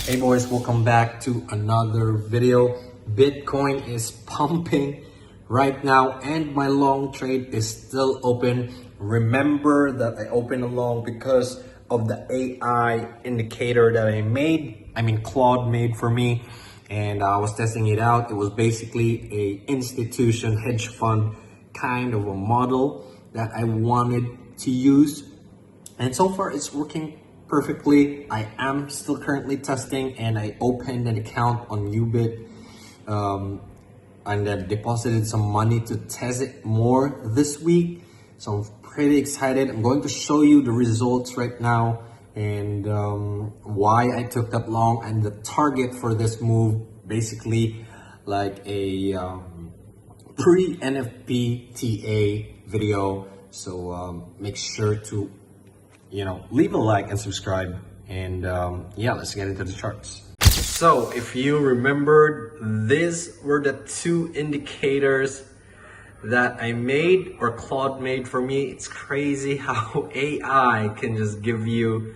Hey boys, welcome back to another video. Bitcoin is pumping right now and my long trade is still open. Remember that I opened a long because of the AI indicator that Claude made for me, and I was testing it out. It was basically a institution hedge fund kind of a model that I wanted to use, and so far it's working perfectly. I am still currently testing, and I opened an account on Ubit and then deposited some money to test it more this week. So I'm pretty excited. I'm going to show you the results right now and why I took that long and the target for this move, basically like a pre-NFP video. So make sure to leave a like and subscribe, and yeah, let's get into the charts. So if you remember, these were the two indicators that I made, or Claude made for me. It's crazy how AI can just give you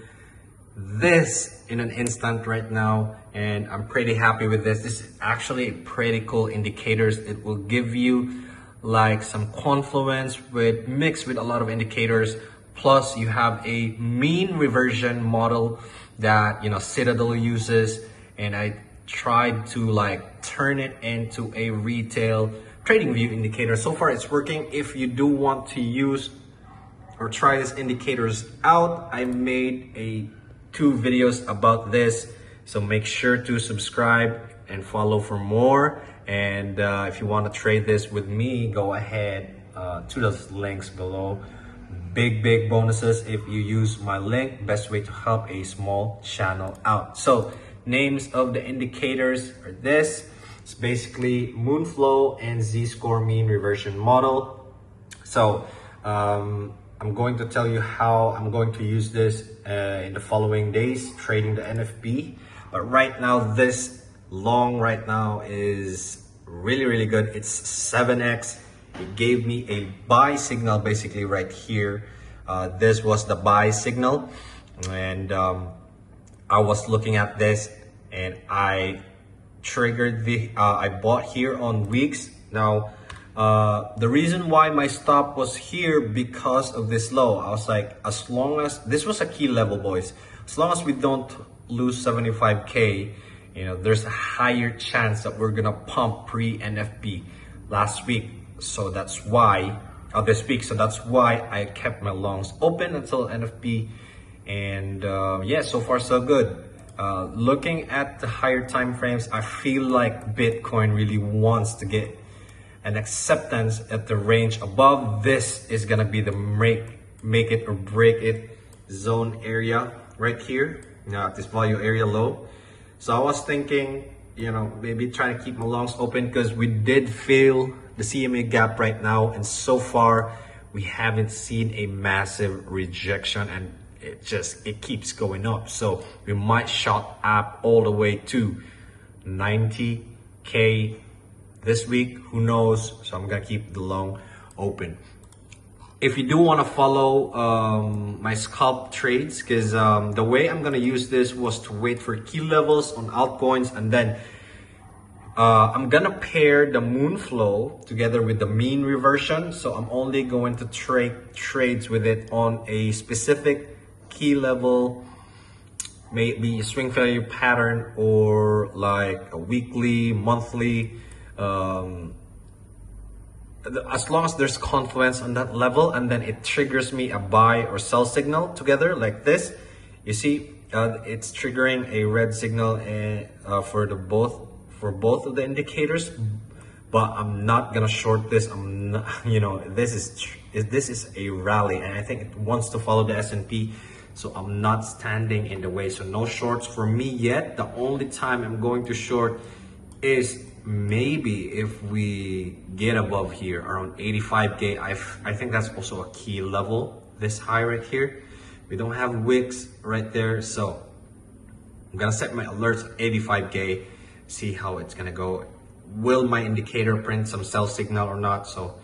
this in an instant right now, and I'm pretty happy with this. This is actually pretty cool indicators. It will give you like some confluence mixed with a lot of indicators. Plus, you have a mean reversion model that Citadel uses, and I tried to like turn it into a retail trading view indicator. So far, it's working. If you do want to use or try these indicators out, I made two videos about this, so make sure to subscribe and follow for more. And if you want to trade this with me, go ahead to those links below. Big bonuses if you use my link. Best way to help a small channel out. So names of the indicators are this. It's basically Moonflow and Z-score mean reversion model. So I'm going to tell you how I'm going to use this in the following days trading the NFP. But right now, this long right now is really good. It's 7x. It gave me a buy signal basically right here. This was the buy signal, and I was looking at this and I triggered I bought here on weeks. Now the reason why my stop was here because of this low, I was like, as long as this was a key level, boys, as long as we don't lose 75k, there's a higher chance that we're gonna pump pre-NFP last week. So that's why this week. So that's why I kept my longs open until NFP, and yeah, so far so good. Looking at the higher time frames, I feel like Bitcoin really wants to get an acceptance at the range above. This is gonna be the make it or break it zone area right here. Now this value area low. So I was thinking, maybe trying to keep my longs open because we did feel the CMA gap right now, and so far we haven't seen a massive rejection, and it keeps going up. So we might shot up all the way to 90k this week, who knows. So I'm gonna keep the long open. If you do want to follow my scalp trades, because the way I'm gonna use this was to wait for key levels on altcoins, and then I'm gonna pair the Moonflow together with the mean reversion. So I'm only going to trade trades with it on a specific key level, maybe a swing failure pattern, or like a weekly, monthly, as long as there's confluence on that level, and then it triggers me a buy or sell signal together like this. You see, it's triggering a red signal for both of the indicators, but I'm not gonna short this. I'm not, this is a rally, and I think it wants to follow the S&P, so I'm not standing in the way. So no shorts for me yet. The only time I'm going to short is maybe if we get above here around 85k. I think that's also a key level, this high right here. We don't have wicks right there, so I'm gonna set my alerts at 85k, see how it's gonna go. Will my indicator print some sell signal or not? So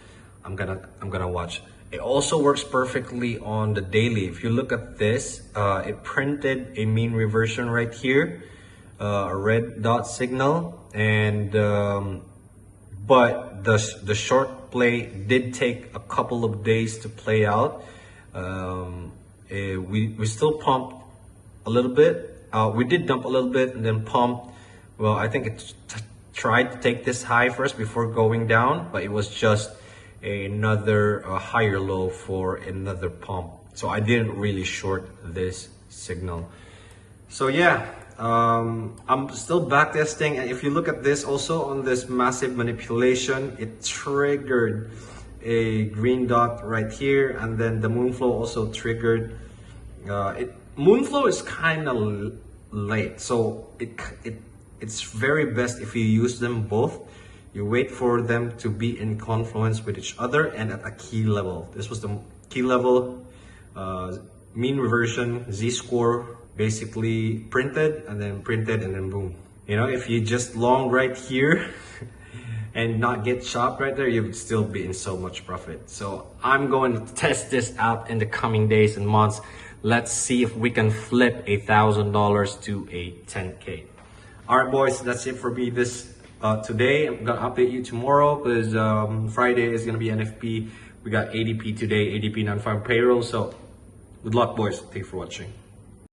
I'm gonna watch. It also works perfectly on the daily. If you look at this, it printed a mean reversion right here. a red dot signal, and but the short play did take a couple of days to play out. We still pumped a little bit. We did dump a little bit and then pumped. Well, I think it tried to take this high first before going down, but it was just another higher low for another pump. So I didn't really short this signal. So yeah, I'm still backtesting, and if you look at this also on this massive manipulation, it triggered a green dot right here, and then the Moonflow also triggered. Moonflow is kind of late, so it's very best if you use them both. You wait for them to be in confluence with each other and at a key level. This was the key level, mean reversion, z-score, basically printed and then boom. You know, if you just long right here and not get chopped right there, you would still be in so much profit. So I'm going to test this out in the coming days and months. Let's see if we can flip $1,000 to a 10K. All right, boys, that's it for me today. I'm gonna update you tomorrow because Friday is gonna be NFP. We got ADP today, ADP non-farm payroll. So good luck, boys. Thanks for watching.